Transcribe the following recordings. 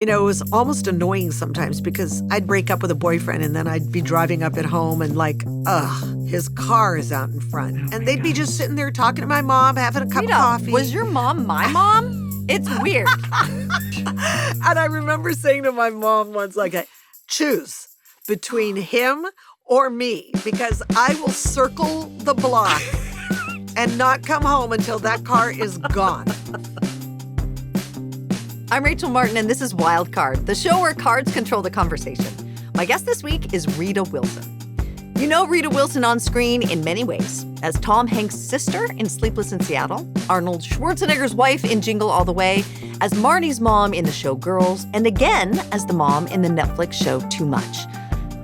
It was almost annoying sometimes because I'd break up with a boyfriend and then I'd be driving up at home and his car is out in front. Oh and my they'd be gosh. just sitting there talking to my mom, having a cup Rita, of coffee. was your mom my mom? It's weird. And I remember saying to my mom once, choose between him or me because I will circle the block and not come home until that car is gone. I'm Rachel Martin, and this is Wildcard, the show where cards control the conversation. My guest this week is Rita Wilson. You know Rita Wilson on screen in many ways, as Tom Hanks' sister in Sleepless in Seattle, Arnold Schwarzenegger's wife in Jingle All the Way, as Marty's mom in the show Girls, and again as the mom in the Netflix show Too Much.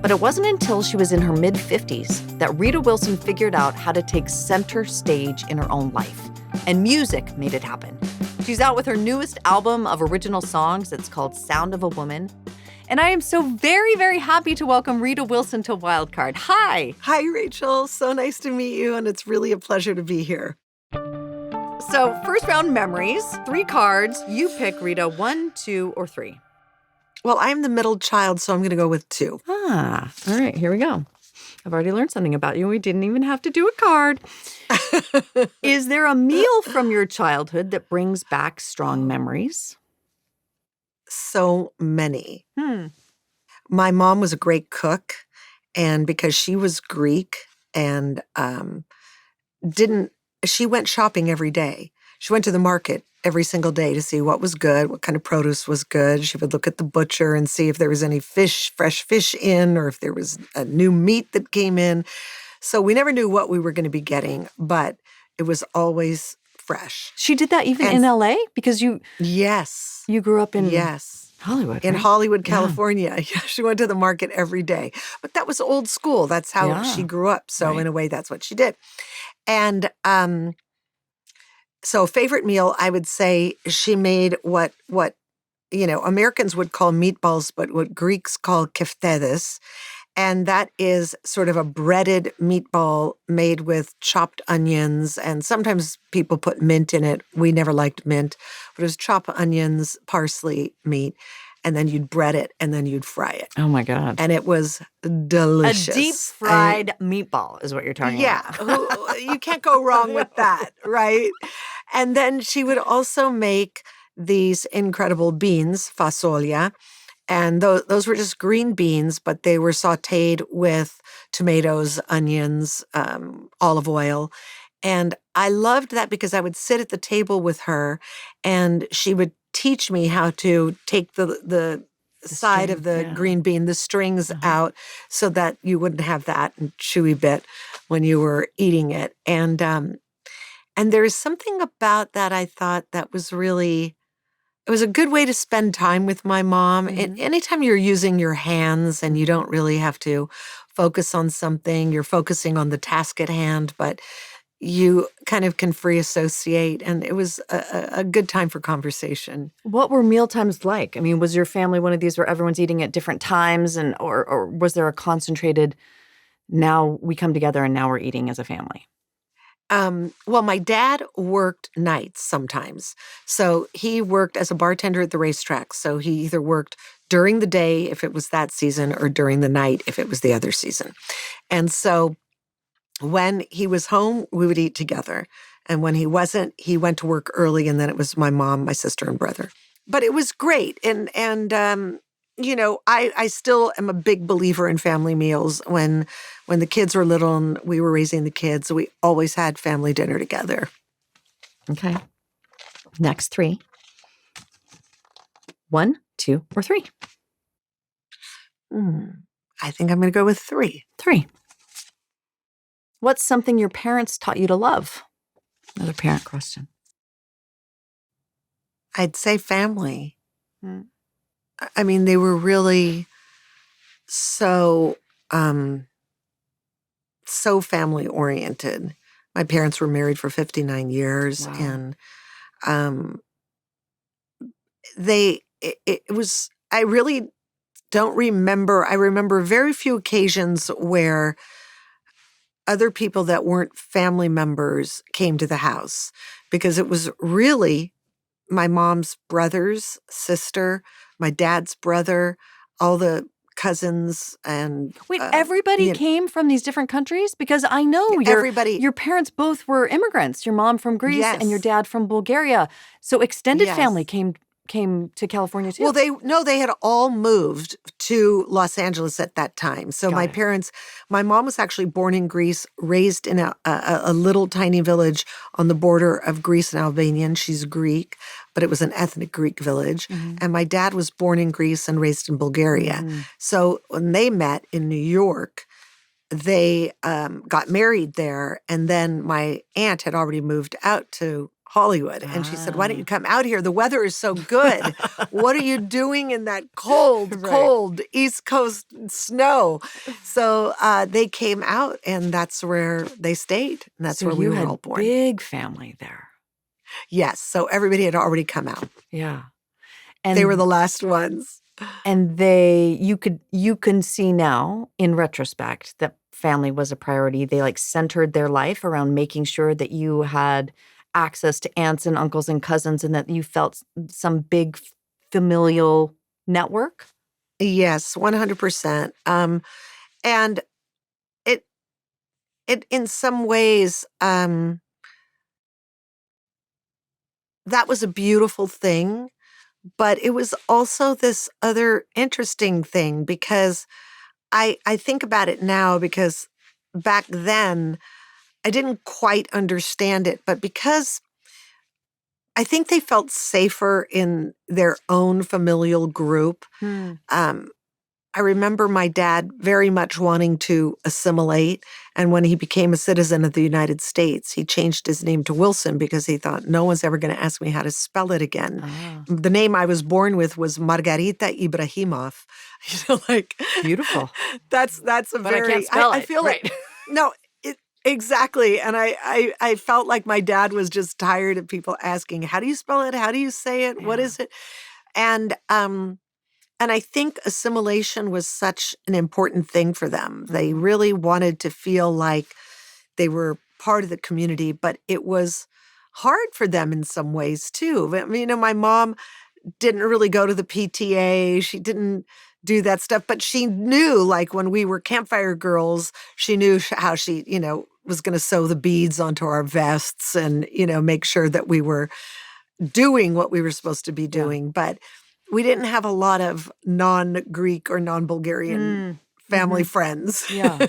But it wasn't until she was in her mid-50s that Rita Wilson figured out how to take center stage in her own life. And music made it happen. She's out with her newest album of original songs. It's called Sound of a Woman. And I am so very, very happy to welcome Rita Wilson to Wildcard. Hi. Hi, Rachel. So nice to meet you, and it's really a pleasure to be here. So first round memories, 3 cards. You pick, Rita, 1, 2, or 3. Well, I'm the middle child, so I'm going to go with 2. All right, here we go. I've already learned something about you. We didn't even have to do a card. Is there a meal from your childhood that brings back strong memories? So many. My mom was a great cook, and because she was Greek and she went shopping every day. She went to the market every single day to see what was good, what kind of produce was good. She would look at the butcher and see if there was any fresh fish in, or if there was a new meat that came in. So we never knew what we were going to be getting, but it was always fresh. She did that even in LA? Because Yes. you grew up in Yes. Hollywood, In right? Hollywood, California. Yeah. She went to the market every day. But that was old school. That's how she grew up. So Right. in a way, that's what she did. And so favorite meal, I would say she made what Americans would call meatballs, but what Greeks call keftedes. And that is sort of a breaded meatball made with chopped onions. And sometimes people put mint in it. We never liked mint, but it was chopped onions, parsley, meat. And then you'd bread it and then you'd fry it. Oh, my God. And it was delicious. A deep-fried meatball is what you're talking about. Yeah. You can't go wrong with that, right? And then she would also make these incredible beans, fasolia. And those were just green beans, but they were sautéed with tomatoes, onions, olive oil. And I loved that because I would sit at the table with her and she would teach me how to take the side of the green bean, the strings out, so that you wouldn't have that chewy bit when you were eating it. And there's something about that I thought that was really... It was a good way to spend time with my mom. And anytime you're using your hands and you don't really have to focus on something, you're focusing on the task at hand, but you kind of can free associate. And it was a good time for conversation. What were meal times like? I mean, was your family one of these where everyone's eating at different times, or was there a concentrated, now we come together and now we're eating as a family? Well, my dad worked nights sometimes. So he worked as a bartender at the racetrack. So he either worked during the day if it was that season or during the night if it was the other season. And so when he was home, we would eat together. And when he wasn't, he went to work early, and then it was my mom, my sister, and brother. But it was great. And I still am a big believer in family meals. When the kids were little and we were raising the kids, we always had family dinner together. Okay. Next 3. 1, 2, or 3? I think I'm going to go with 3. 3. What's something your parents taught you to love? Another parent question. I'd say family. I mean, they were really so family oriented. My parents were married for 59 years. Wow. And it was, I really don't remember. I remember very few occasions where other people that weren't family members came to the house, because it was really my mom's brother's sister my dad's brother, all the cousins, and Wait, everybody you know, came from these different countries? Because I know everybody. your parents both were immigrants. Your mom from Greece and your Yes, dad from Bulgaria. So extended family yes. came to California Well, too. they had all moved to Los Angeles at that time. So Got it. my mom was actually born in Greece, raised in a little tiny village on the border of Greece and Albania. And she's Greek, but it was an ethnic Greek village. Mm-hmm. And my dad was born in Greece and raised in Bulgaria. Mm-hmm. So when they met in New York, they got married there. And then my aunt had already moved out to Hollywood. And she said, "Why don't you come out here? The weather is so good. What are you doing in that cold, Right. cold East Coast snow?" So they came out, and that's where they stayed. And that's So where we you were had all born. big family there. Yes. So everybody had already come out. Yeah. They were And the last ones. and you can see now in retrospect that family was a priority. They like centered their life around making sure that you had access to aunts and uncles and cousins and that you felt some big familial network. Yes, 100%. And it, it in some ways, that was a beautiful thing. But it was also this other interesting thing because I think about it now because back then I didn't quite understand it, but because I think they felt safer in their own familial group. Um, I remember my dad very much wanting to assimilate. And when he became a citizen of the United States, he changed his name to Wilson because he thought no one's ever going to ask me how to spell it again. Ah, The name I was born with was Margarita Ibrahimov. Like beautiful. that's a But I very can't spell I it. feel Right. like no, exactly. And I felt like my dad was just tired of people asking, how do you spell it? How do you say it? What Yeah. is it? And I think assimilation was such an important thing for them. They Mhm. really wanted to feel like they were part of the community, but it was hard for them in some ways too. I mean, my mom didn't really go to the PTA. She didn't do that stuff, but she knew, like when we were campfire girls, she knew how she, was going to sew the beads onto our vests and, make sure that we were doing what we were supposed to be Yeah. doing. But we didn't have a lot of non-Greek or non-Bulgarian Mm. family Mhm. friends. Yeah.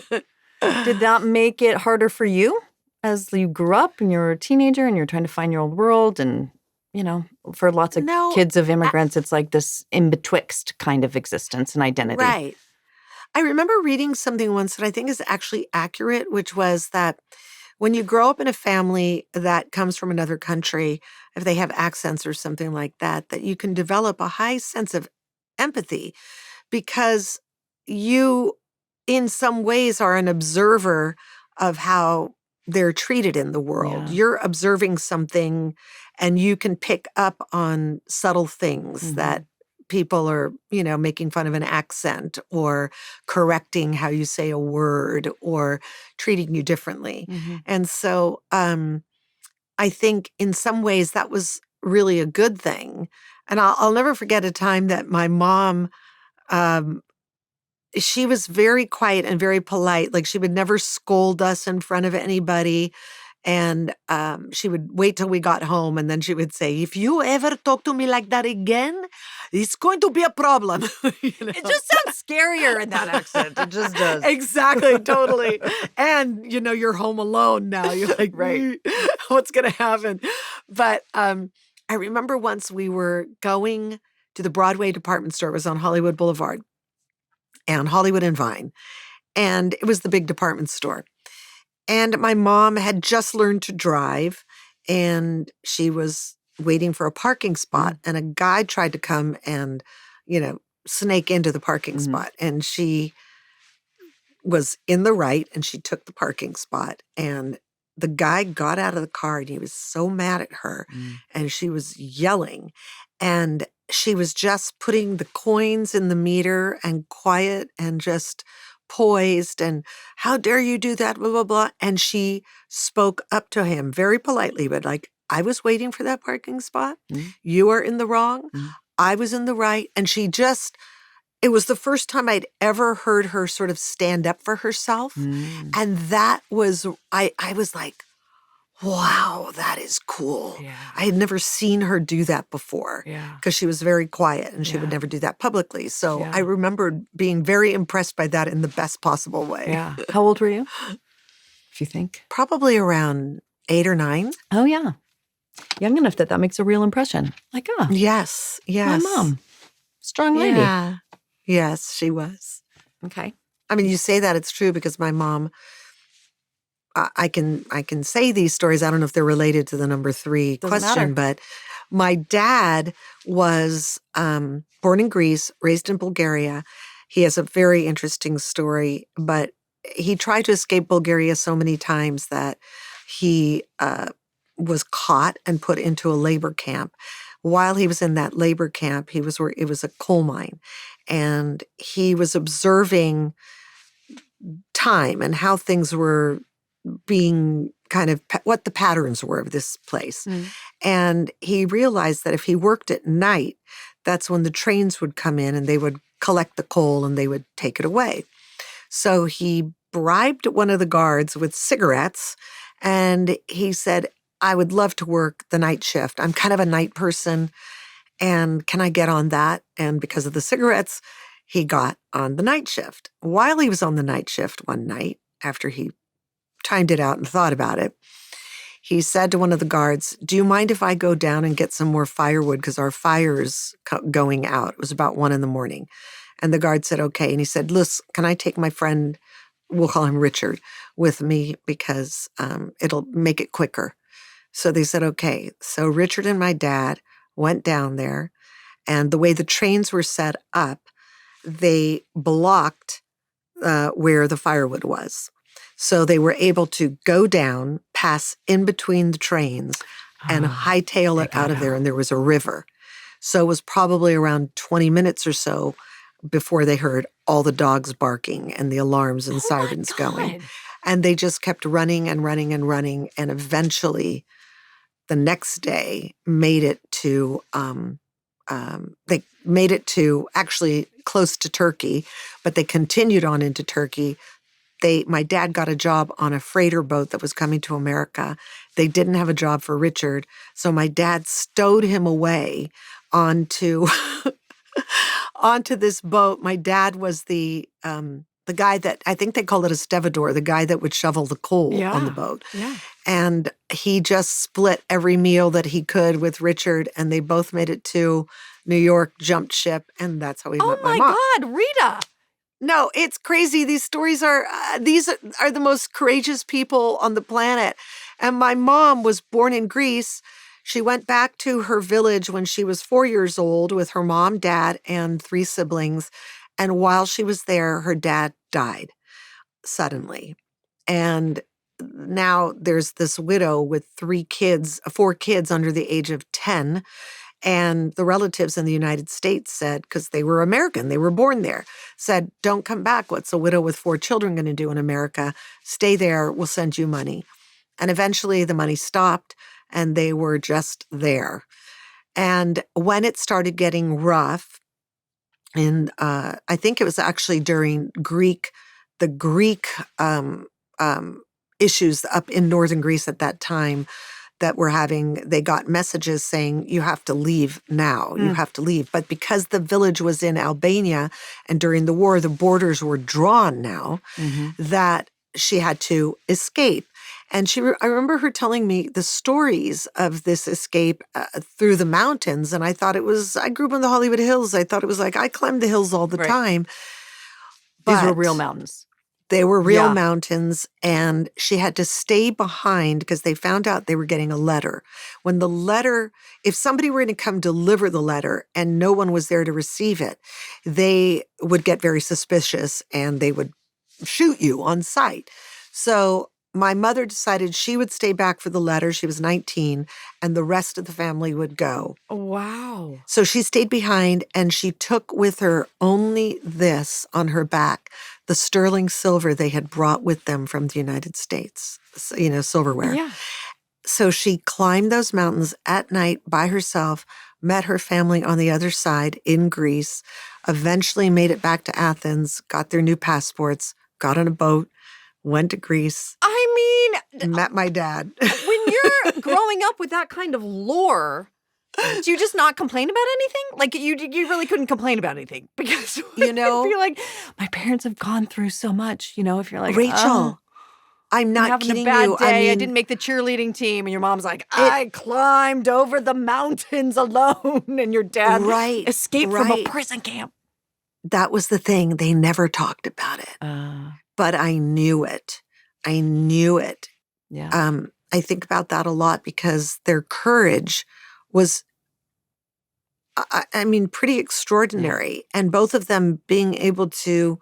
Did that make it harder for you as you grew up and you were a teenager and you're trying to find your old world? And, for lots of No, kids of immigrants, it's like this in betwixt kind of existence and identity. right. I remember reading something once that I think is actually accurate, which was that when you grow up in a family that comes from another country, if they have accents or something like that, that you can develop a high sense of empathy because you, in some ways, are an observer of how they're treated in the world. Yeah. You're observing something and you can pick up on subtle things that Mhm. people are, making fun of an accent or correcting how you say a word or treating you differently. Mhm. And so I think in some ways that was really a good thing. And I'll never forget a time that my mom, um, she was very quiet and very polite. Like she would never scold us in front of anybody. And she would wait till we got home and then she would say, "If you ever talk to me like that again, it's going to be a problem." It just sounds scarier in that accent. It just does. Exactly, totally. And you're home alone now. You're like, Right. What's going to happen?" But I remember once we were going to the Broadway department store. It was on Hollywood Boulevard and Hollywood and Vine. And it was the big department store. And my mom had just learned to drive and she was waiting for a parking spot. And a guy tried to come and, snake into the parking Mhm. spot. And she was in the right and she took the parking spot. And the guy got out of the car and he was so mad at her Mm. and she was yelling. And she was just putting the coins in the meter and quiet and just poised and how dare you do that, blah, blah, blah. And she spoke up to him very politely, but like, I was waiting for that parking spot. Mm. You are in the wrong. Mm. I was in the right. And it was the first time I'd ever heard her sort of stand up for herself. And that was, I was like, wow, that is cool. Yeah. I had never seen her do that before because she was very quiet and she would never do that publicly. So I remembered being very impressed by that in the best possible way. Yeah. How old were you, if you think? Probably around 8 or 9. Oh, yeah. Young enough that makes a real impression. Like, Yes. my mom. Strong lady. Yeah. Yes, she was. Okay. I mean, you say that, it's true, because my mom, I can say these stories. I don't know if they're related to the number 3 Doesn't question, matter. but my dad was born in Greece, raised in Bulgaria. He has a very interesting story, but he tried to escape Bulgaria so many times that he was caught and put into a labor camp. While he was in that labor camp, it was a coal mine, and he was observing time and how things were being kind of what the patterns were of this place. And he realized that if he worked at night, that's when the trains would come in and they would collect the coal and they would take it away. So he bribed one of the guards with cigarettes, and he said, I would love to work the night shift. I'm kind of a night person, and can I get on that? And because of the cigarettes, he got on the night shift. While he was on the night shift one night, after he timed it out and thought about it, he said to one of the guards, do you mind if I go down and get some more firewood? Because our fire's going out. It was about 1 a.m. And the guard said, okay. And he said, listen, can I take my friend, we'll call him Richard, with me, because it'll make it quicker. So they said, okay. So Richard and my dad went down there, and the way the trains were set up, they blocked where the firewood was. So they were able to go down, pass in between the trains, and hightail it out of there, and there was a river. So it was probably around 20 minutes or so before they heard all the dogs barking and the alarms and sirens going. And they just kept running and running and running, and eventually the next day made it to actually close to Turkey, but they continued on into Turkey. My dad got a job on a freighter boat that was coming to America. They didn't have a job for Richard, so my dad stowed him away onto this boat. My dad was the guy that, I think they called it a stevedore, the guy that would shovel the coal on the boat. Yeah. And he just split every meal that he could with Richard, and they both made it to New York, jumped ship, and that's how he met my mom. Oh my God, Rita! No, it's crazy. These stories are the most courageous people on the planet. And my mom was born in Greece. She went back to her village when she was 4 years old with her mom, dad, and 3 siblings. And while she was there, her dad died suddenly. And now there's this widow with 4 kids under the age of 10. And the relatives in the United States said, because they were American, they were born there, said, don't come back. What's a widow with 4 children going to do in America? Stay there. We'll send you money. And eventually the money stopped, and they were just there. And when it started getting rough, and I think it was actually during the Greek issues up in northern Greece at that time, that they got messages saying, you have to leave now, you have to leave. But because the village was in Albania, and during the war, the borders were drawn now, that she had to escape. And I remember her telling me the stories of this escape through the mountains. And I thought I grew up in the Hollywood Hills. I thought it was like, I climbed the hills all the time. These were real mountains. They were real mountains, and she had to stay behind because they found out they were getting a letter. If somebody were going to come deliver the letter and no one was there to receive it, they would get very suspicious and they would shoot you on sight. So my mother decided she would stay back for the letter. She was 19, and the rest of the family would go. Wow. So she stayed behind, and she took with her only this on her back, the sterling silver they had brought with them from the United States, silverware. Yeah. So she climbed those mountains at night by herself met her family on the other side in Greece, eventually made it back to Athens, got their new passports, got on a boat, went to Greece, I mean, met my dad. when you're growing up with that kind of lore, do you just not complain about anything? Like you really couldn't complain about anything because You know, I feel like my parents have gone through so much. If you're like Rachel, oh, I'm I'm not having a kidding bad you. day. I mean, didn't make the cheerleading team, and your mom's like, it I climbed over the mountains alone, and your dad right, escaped from a right. prison camp. That was the thing. They never talked about it, but I knew it. I knew it. Yeah. I think about that a lot because their courage was, I mean, pretty extraordinary. And both of them being able to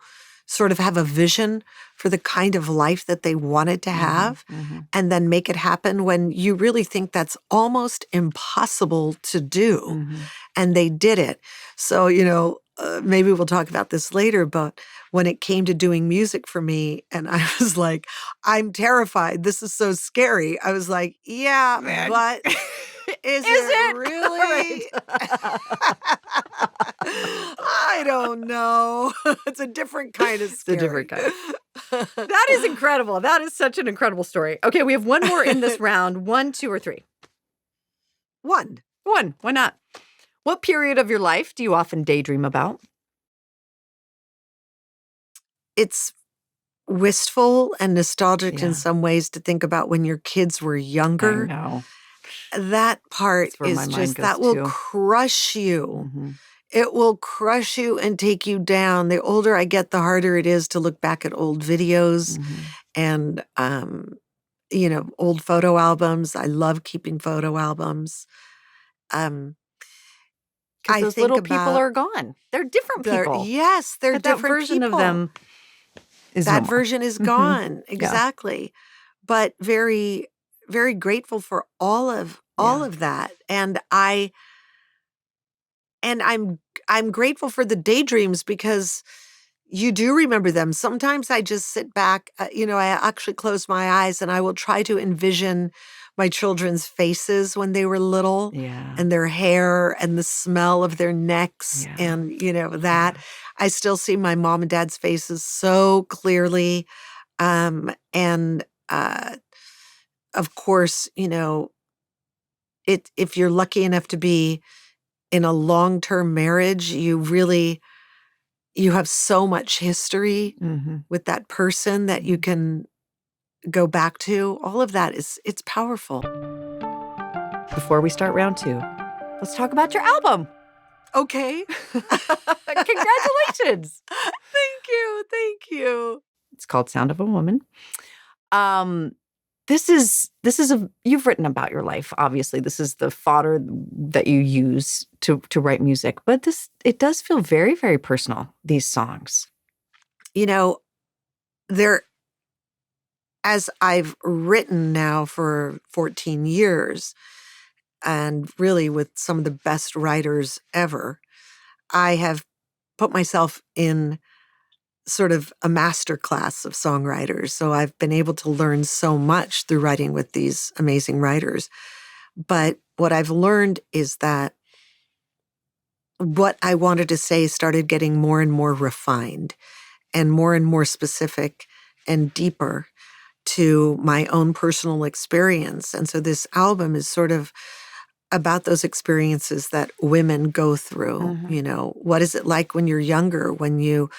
sort of have a vision for the kind of life that they wanted to have and then make it happen when you really think that's almost impossible to do. And they did it. So, maybe we'll talk about this later, but when it came to doing music for me, and I was like, I'm terrified. This is so scary. I was like, yeah, Man. but is it really? I don't know. It's a different kind of scary. It's a different kind. That is incredible. That is such an incredible story. Okay, we have one more in this round. 1, 2, or 3? One. Why not? What period of your life do you often daydream about? It's wistful and nostalgic Yeah. in some ways to think about when your kids were younger. I know. That part That's where my is mind just, goes that will too. crush you. It will crush you and take you down. The older I get, the harder it is to look back at old videos and, old photo albums. I love keeping photo albums. Because I those think little people about are gone. They're different people. Yes, they're But that different version people. of them is no That more. version is gone. Exactly. But very, very grateful for all of that. And I'm grateful for the daydreams because you do remember them. Sometimes I just sit back, I actually close my eyes and I will try to envision my children's faces when they were little and their hair and the smell of their necks and, that. I still see my mom and dad's faces so clearly. And of course, if you're lucky enough to be in a long-term marriage, you have so much history with that person that you can go back to. All of that it's powerful. Before we start round 2, let's talk about your album. Okay. Congratulations. Thank you. It's called Sound of a Woman. This is you've written about your life, obviously. This is the fodder that you use to write music, but it does feel very, very personal, these songs. As I've written now for 14 years, and really with some of the best writers ever, I have put myself in sort of a master class of songwriters. So I've been able to learn so much through writing with these amazing writers. But what I've learned is that what I wanted to say started getting more and more refined and more specific and deeper to my own personal experience. And so this album is sort of about those experiences that women go through. What is it like when you're younger, when you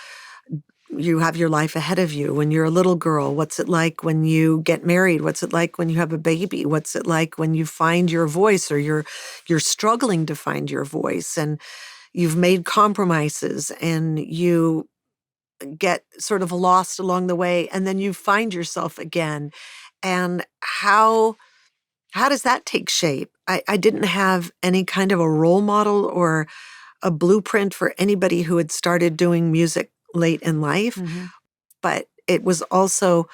have your life ahead of you, when you're a little girl? What's it like when you get married? What's it like when you have a baby? What's it like when you find your voice or you're struggling to find your voice and you've made compromises and you get sort of lost along the way and then you find yourself again? And how does that take shape? I didn't have any kind of a role model or a blueprint for anybody who had started doing music late in life. But it was also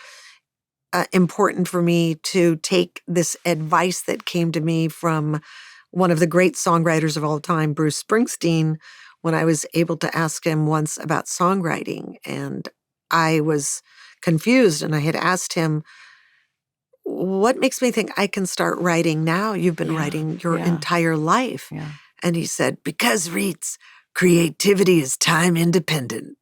important for me to take this advice that came to me from one of the great songwriters of all time, Bruce Springsteen, when I was able to ask him once about songwriting. And I was confused and I had asked him, what makes me think I can start writing now? You've been writing your entire life. And he said, because Reeds, creativity is time independent.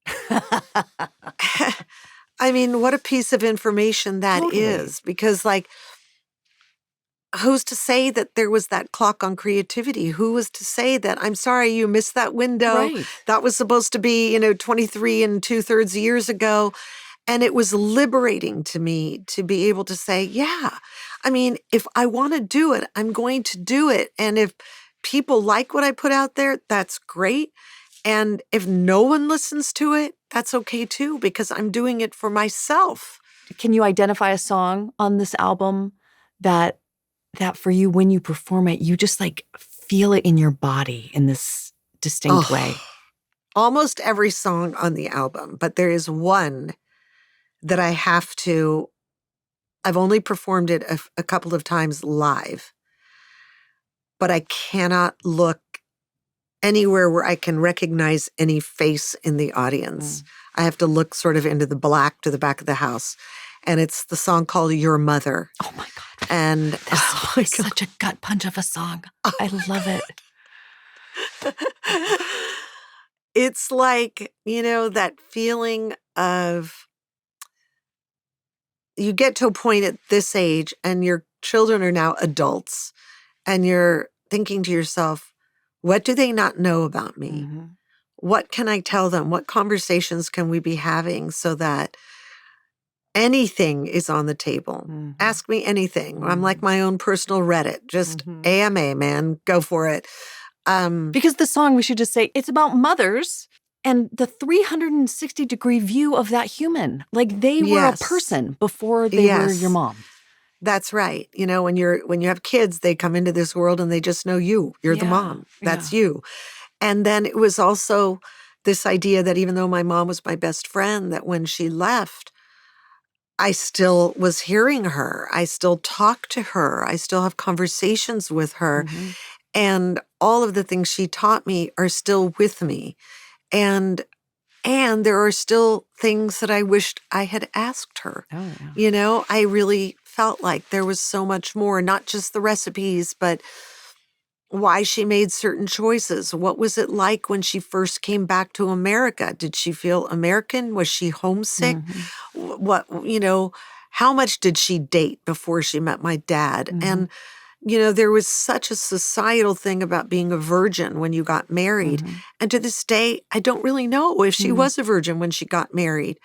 I mean, what a piece of information that is. Because like, who's to say that there was that clock on creativity? Who was to say that, I'm sorry, you missed that window. Right. That was supposed to be, 23 and 2/3 years ago. And it was liberating to me to be able to say, yeah, I mean, if I want to do it, I'm going to do it. And if people like what I put out there, that's great. And if no one listens to it, that's okay too, because I'm doing it for myself. Can you identify a song on this album that for you, when you perform it, you just like feel it in your body in this distinct way? Almost every song on the album, but there is one that I've only performed it a couple of times live, but I cannot look anywhere where I can recognize any face in the audience. I have to look sort of into the black to the back of the house. And it's the song called Your Mother. Oh my God. And this song is such a gut punch of a song. I love it. It's like, that feeling of you get to a point at this age and your children are now adults and you're thinking to yourself, what do they not know about me? Mm-hmm. What can I tell them? What conversations can we be having so that anything is on the table? Mm-hmm. Ask me anything. I'm like my own personal Reddit. Just AMA, man. Go for it. Because the song, we should just say, it's about mothers and the 360-degree view of that human. Like they were a person before they were your mom. That's right. When you have kids, they come into this world and they just know you. You're the mom. That's you. And then it was also this idea that even though my mom was my best friend, that when she left, I still was hearing her. I still talk to her. I still have conversations with her. And all of the things she taught me are still with me. And there are still things that I wished I had asked her. Oh, yeah. I really felt like there was so much more, not just the recipes, but why she made certain choices. What was it like when she first came back to America? Did she feel American? Was she homesick? What, how much did she date before she met my dad? And there was such a societal thing about being a virgin when you got married. And to this day, I don't really know if she was a virgin when she got married.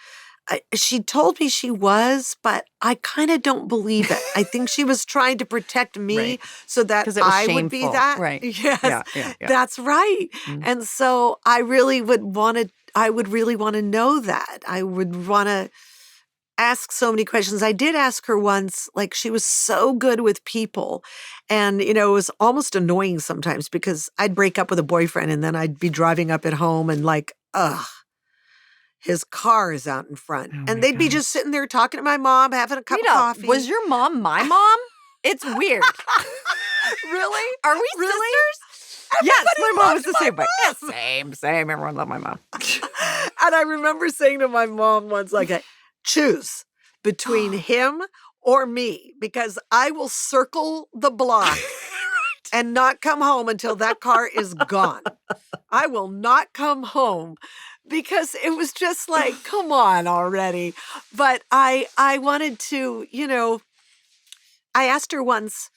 She told me she was, but I kind of don't believe it. I think she was trying to protect me so that I would be that. Right. Yes, Yeah. that's right. And so I would really want to know that. I would want to ask so many questions. I did ask her once, like she was so good with people. And, it was almost annoying sometimes because I'd break up with a boyfriend and then I'd be driving up at home and like, his car is out in front. And they'd be just sitting there talking to my mom, having a cup of coffee. Was your mom my mom? It's weird. Really? Are we sisters? Yes, my mom was the same way. Mom. Same. Everyone loved my mom. And I remember saying to my mom once, like, choose between him or me, because I will circle the block and not come home until that car is gone. I will not come home because it was just like, come on already. But I wanted to, I asked her once,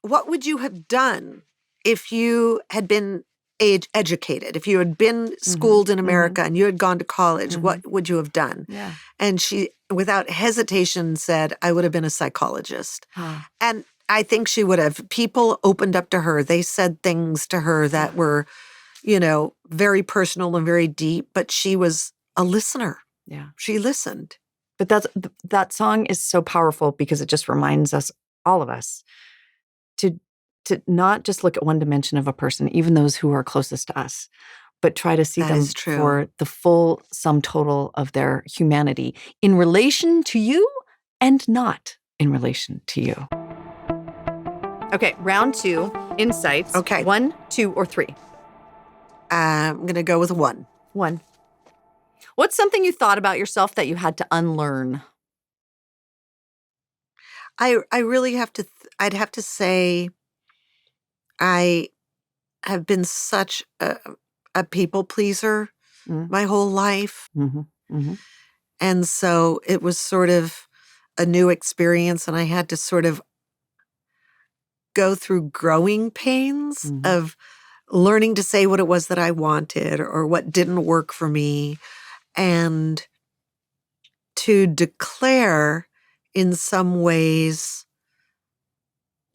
what would you have done if you had been educated, if you had been schooled in America and you had gone to college, what would you have done? Yeah. And she, without hesitation, said, I would have been a psychologist. And I think she would have. People opened up to her. They said things to her that were, very personal and very deep, but she was a listener. Yeah. She listened. But that song is so powerful because it just reminds us, all of us, to not just look at one dimension of a person, even those who are closest to us, but try to see them for the full sum total of their humanity in relation to you and not in relation to you. Okay, round 2, insights. Okay. 1, 2, or 3? I'm going to go with 1. 1. What's something you thought about yourself that you had to unlearn? I really have to, I'd have to say, I have been such a people pleaser Mm. my whole life. Mm-hmm. Mm-hmm. And so it was sort of a new experience, and I had to sort of go through growing pains Mm-hmm. of learning to say what it was that I wanted or what didn't work for me, and to declare in some ways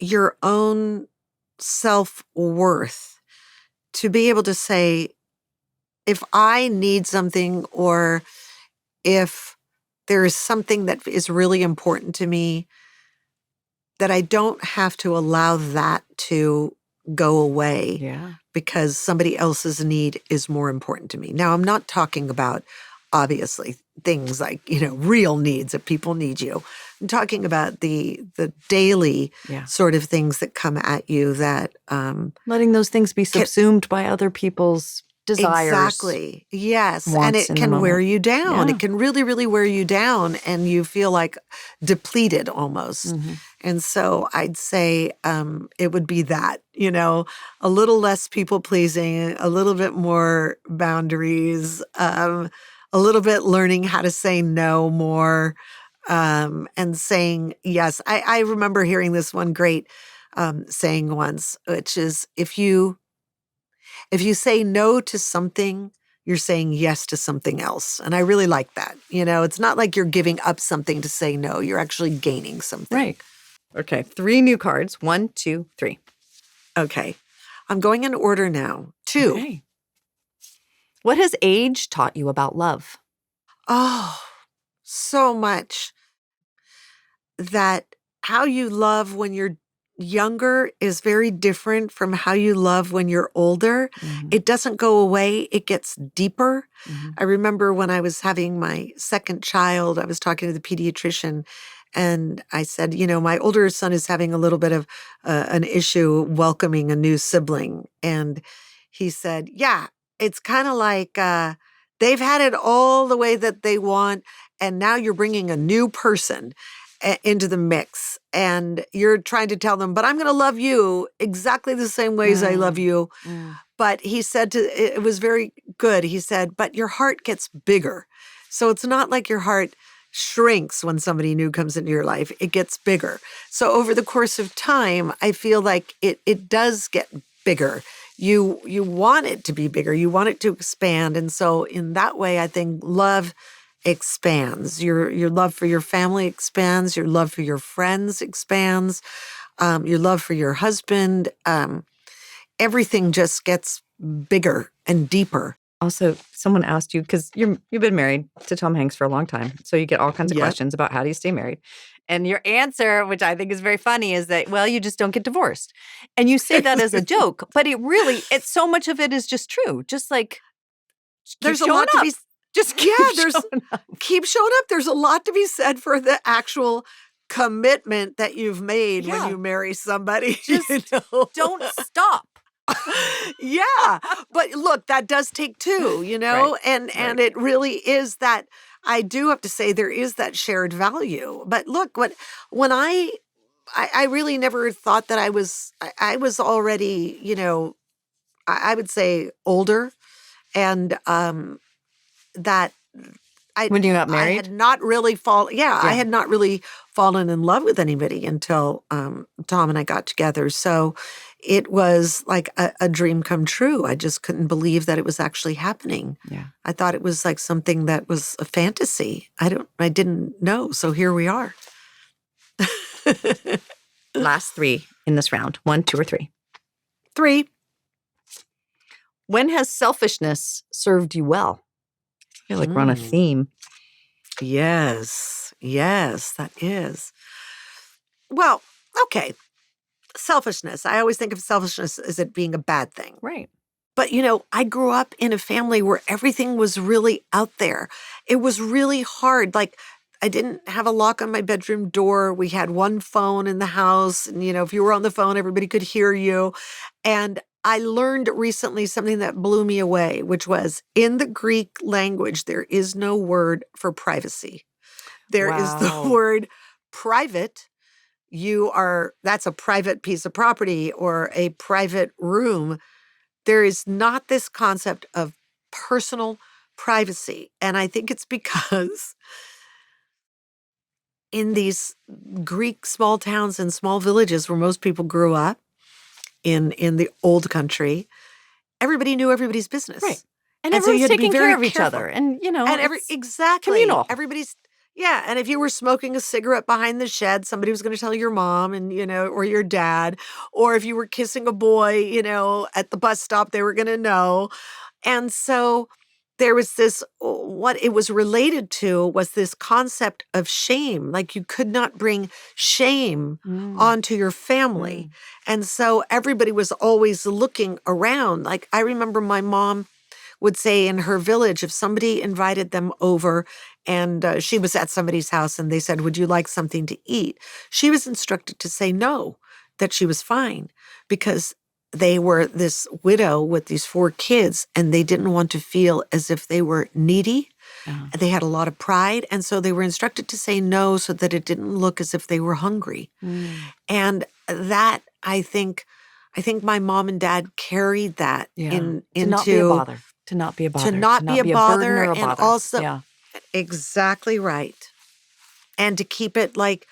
your own self-worth, to be able to say, if I need something or if there is something that is really important to me, that I don't have to allow that to go away Yeah. because somebody else's need is more important to me. Now, I'm not talking about, obviously, things like, real needs that people need you. I'm talking about the daily Yeah. sort of things that come at you that Letting those things be subsumed by other people's desires. Exactly. Yes. And wants it in the can wear moment. you down. Yeah. It can really, really wear you down, and you feel like depleted almost. Mm-hmm. And so I'd say it would be that, a little less people pleasing, a little bit more boundaries, a little bit learning how to say no more, and saying yes. I remember hearing this one great saying once, which is if you say no to something, you're saying yes to something else. And I really like that. It's not like you're giving up something to say no. You're actually gaining something. Right. Okay. 3 new cards. 1, 2, 3. Okay. I'm going in order now. 2. Okay. What has age taught you about love? Oh, so much that how you love when you're younger is very different from how you love when you're older. Mm-hmm. It doesn't go away. It gets deeper. Mm-hmm. I remember when I was having my second child, I was talking to the pediatrician, and I said, my older son is having a little bit of an issue welcoming a new sibling. And he said, yeah, it's kind of like they've had it all the way that they want, and now you're bringing a new person into the mix, and you're trying to tell them, but I'm going to love you exactly the same way as I love you. But he said it was very good. He said, but your heart gets bigger. So it's not like your heart shrinks when somebody new comes into your life. It gets bigger. So over the course of time, I feel like it does get bigger. You want it to be bigger. You want it to expand. And so in that way, I think love expands. Your love for your family expands. Your love for your friends expands. Your love for your husband. Everything just gets bigger and deeper. Also, someone asked you, because you've been married to Tom Hanks for a long time, so you get all kinds of Yep. questions about how do you stay married. And your answer, which I think is very funny, is that, well, you just don't get divorced. And you say that as a joke, but it's so much of it is just true. Just like, There's a lot to be just keep showing up. Keep showing up. There's a lot to be said for the actual commitment that you've made when you marry somebody. Just don't stop. Yeah. But look, that does take 2, Right. and it really is that. I do have to say there is that shared value. But look, when I really never thought that I was already, I would say older, and that When you got I married? had not really I had not really fallen in love with anybody until Tom and I got together. So it was like a dream come true. I just couldn't believe that it was actually happening. Yeah. I thought it was like something that was a fantasy. I didn't know. So here we are. Last 3 in this round. 1, 2, or 3. 3. When has selfishness served you well? I feel like we're on a theme. Yes, that is. Well, okay. Selfishness. I always think of selfishness as it being a bad thing. Right. But, I grew up in a family where everything was really out there. It was really hard. Like, I didn't have a lock on my bedroom door. We had one phone in the house. And, if you were on the phone, everybody could hear you. And I learned recently something that blew me away, which was in the Greek language, there is no word for privacy. There is the word private. That's a private piece of property or a private room. there is not this concept of personal privacy. And I think it's because in these Greek small towns and small villages where most people grew up in the old country, everybody knew everybody's business. Right. And so everyone's you had to be taking very care of each careful. other. And, Exactly. communal. Everybody's, yeah. And if you were smoking a cigarette behind the shed, somebody was going to tell your mom and, or your dad. Or if you were kissing a boy, at the bus stop, they were going to know. And so there was this, what it was related to was this concept of shame. Like you could not bring shame onto your family. And so everybody was always looking around. Like I remember my mom would say in her village, if somebody invited them over and she was at somebody's house and they said, would you like something to eat? She was instructed to say no, that she was fine because they were this widow with these 4 kids and they didn't want to feel as if they were needy. They had a lot of pride. And so they were instructed to say no so that it didn't look as if they were hungry. And that, I think my mom and dad carried that into not be a bother. To not be a bother. To not be a bother. Burden or a and bother. also, exactly right. And to keep it like,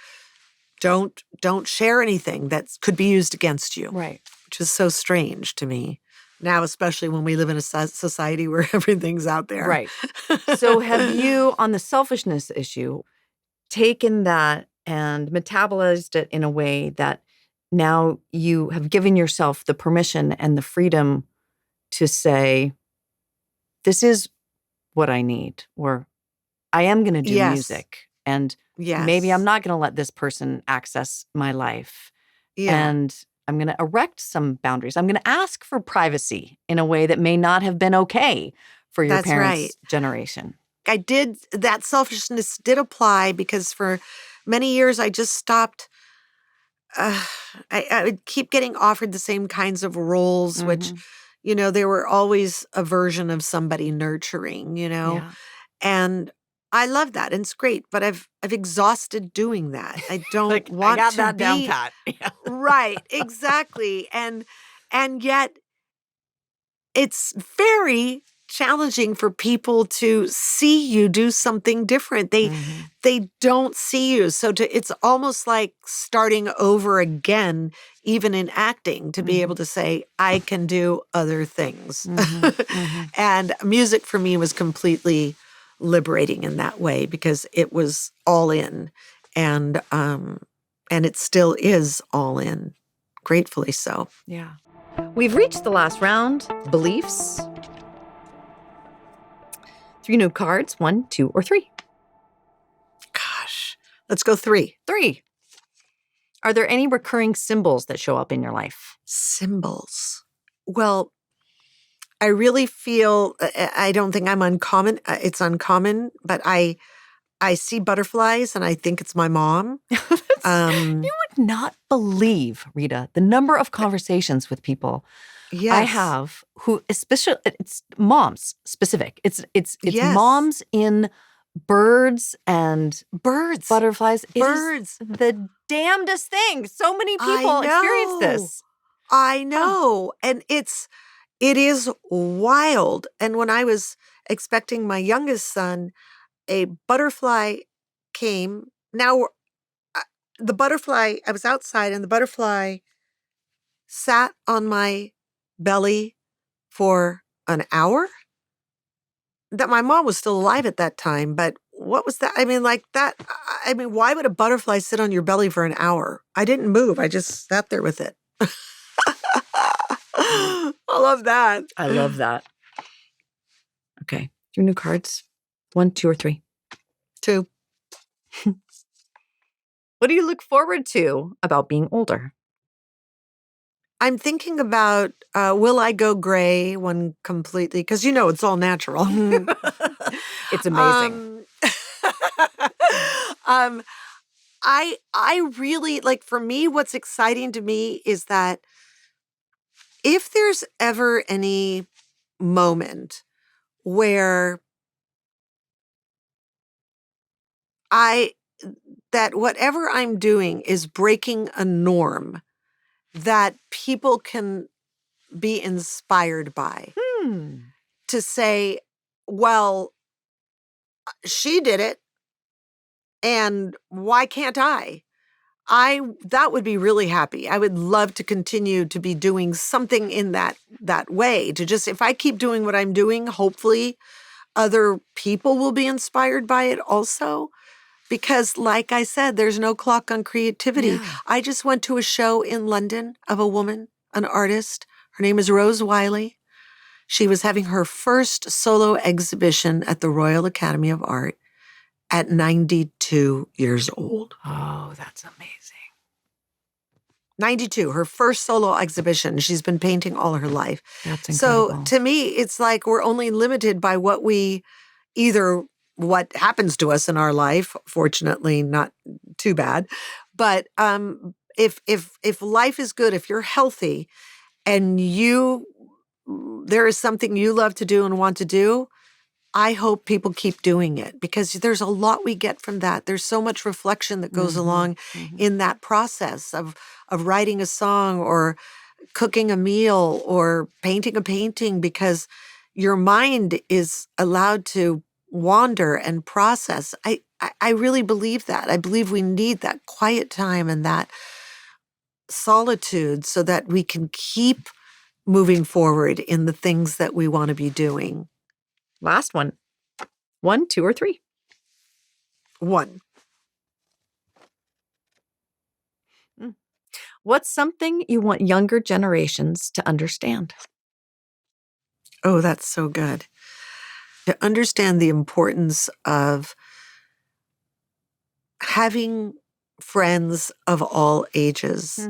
don't share anything that could be used against you. Right. Which is so strange to me now, especially when we live in a society where everything's out there. Right. So have you, on the selfishness issue, taken that and metabolized it in a way that now you have given yourself the permission and the freedom to say, this is what I need, or I am going to do music, and maybe I'm not going to let this person access my life. And I'm going to erect some boundaries. I'm going to ask for privacy in a way that may not have been okay for your parents' generation. I did, that selfishness did apply because for many years I just stopped. I would keep getting offered the same kinds of roles, which, there were always a version of somebody nurturing, and I love that. And it's great, but I've exhausted doing that. I don't want I got to that be down pat. Right, exactly. And yet it's very challenging for people to see you do something different. They don't see you. So it's almost like starting over again, even in acting, to be able to say, I can do other things. And music for me was completely liberating in that way because it was all in. And it still is all in, gratefully so. Yeah. We've reached the last round, beliefs. 3 new cards, 1, 2, or 3. Gosh, let's go 3. 3. Are there any recurring symbols that show up in your life? Symbols. Well, I really feel, I don't think I'm uncommon. It's uncommon, but I see butterflies and I think it's my mom. You would not believe, Rita, the number of conversations with people I have who, especially, it's moms specific. It's moms in birds and butterflies. Birds. It is the damnedest thing. So many people experience this. I know. And it is wild. And when I was expecting my youngest son, a butterfly came. Now, the butterfly, I was outside and the butterfly sat on my belly for an hour. That my mom was still alive at that time, but what was that? I mean, like that. I mean, why would a butterfly sit on your belly for an hour? I didn't move. I just sat there with it. I love that. I love that. Okay. 3 new cards. 1, 2, or 3? 2. What do you look forward to about being older? I'm thinking about, will I go gray when completely, because it's all natural. It's amazing. I really, like, for me, what's exciting to me is that if there's ever any moment where that whatever I'm doing is breaking a norm, that people can be inspired by. Hmm. To say, well, she did it, and why can't I? That would be really happy. I would love to continue to be doing something in that way, to just, if I keep doing what I'm doing, hopefully other people will be inspired by it also. Because like I said, there's no clock on creativity. Yeah. I just went to a show in London of a woman, an artist. Her name is Rose Wiley. She was having her first solo exhibition at the Royal Academy of Art at 92 years old. Oh, that's amazing. 92, her first solo exhibition. She's been painting all her life. That's incredible. So to me, it's like we're only limited by what happens to us in our life. Fortunately, not too bad. But if life is good, if you're healthy and there is something you love to do and want to do, I hope people keep doing it, because there's a lot we get from that. There's so much reflection that goes along in that process of writing a song or cooking a meal or painting a painting, because your mind is allowed to wander and process. I really believe that. I believe we need that quiet time and that solitude so that we can keep moving forward in the things that we want to be doing. Last one. 1, 2, or 3? 1. What's something you want younger generations to understand? Oh, that's so good. To understand the importance of having friends of all ages.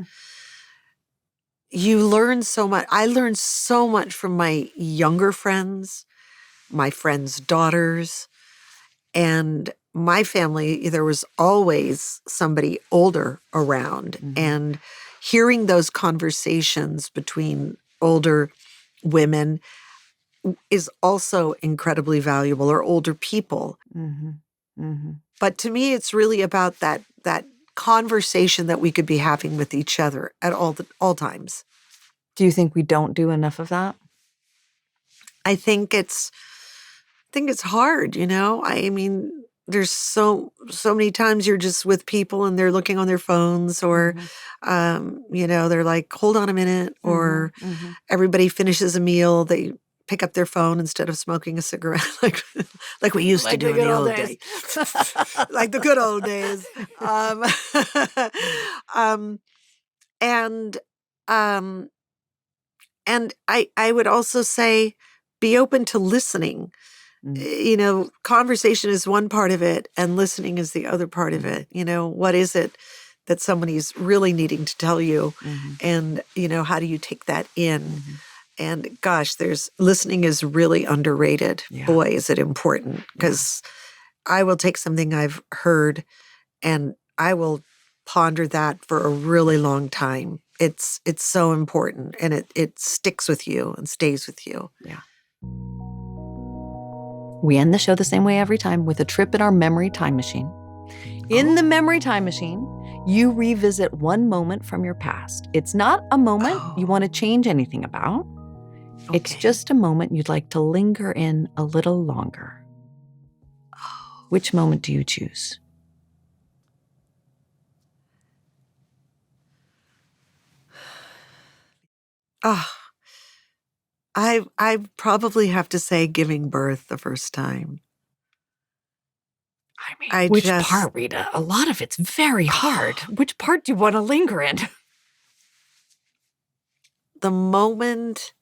You learn so much. I learned so much from my younger friends, my friends' daughters, and my family. There was always somebody older around, and hearing those conversations between older women is also incredibly valuable, or older people. But to me, it's really about that conversation that we could be having with each other at all times. Do you think we don't do enough of that? I think it's hard, I mean, there's so many times you're just with people and they're looking on their phones, or they're like, hold on a minute, or everybody finishes a meal, they pick up their phone instead of smoking a cigarette, like we used to do in the old days. Like the good old days. And I would also say, be open to listening. Conversation is one part of it, and listening is the other part of it. What is it that somebody's really needing to tell you? And, how do you take that in? And gosh, listening is really underrated. Yeah. Boy, is it important, because I will take something I've heard and I will ponder that for a really long time. It's so important, and it sticks with you and stays with you. Yeah. We end the show the same way every time, with a trip in our memory time machine. In the memory time machine, you revisit one moment from your past. It's not a moment you want to change anything about. Okay. It's just a moment you'd like to linger in a little longer. Which moment do you choose? I probably have to say giving birth the first time. I mean, which part, Rita? A lot of it's very hard. Which part do you want to linger in? The moment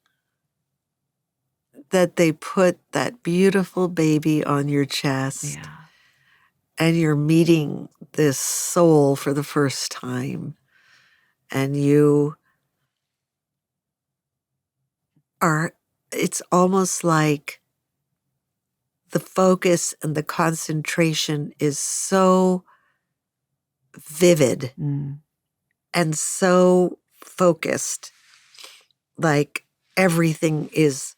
that they put that beautiful baby on your chest, and you're meeting this soul for the first time, and it's almost like the focus and the concentration is so vivid and so focused, like everything is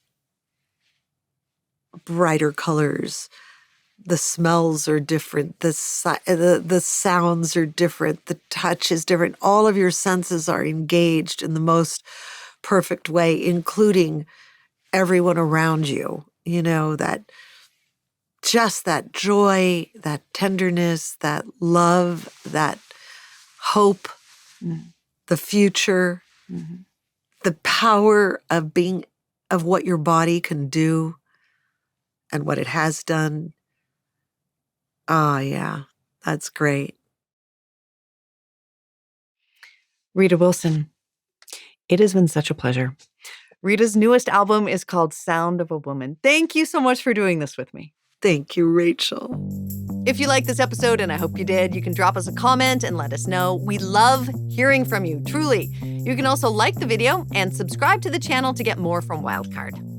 brighter colors. The smells are different. The sounds are different. The touch is different. All of your senses are engaged in the most perfect way, including everyone around you, that just that joy, that tenderness, that love, that hope, the future, the power of what your body can do and what it has done. Oh, yeah, that's great. Rita Wilson, it has been such a pleasure. Rita's newest album is called Sound of a Woman. Thank you so much for doing this with me. Thank you, Rachel. If you liked this episode, and I hope you did, you can drop us a comment and let us know. We love hearing from you, truly. You can also like the video and subscribe to the channel to get more from Wildcard.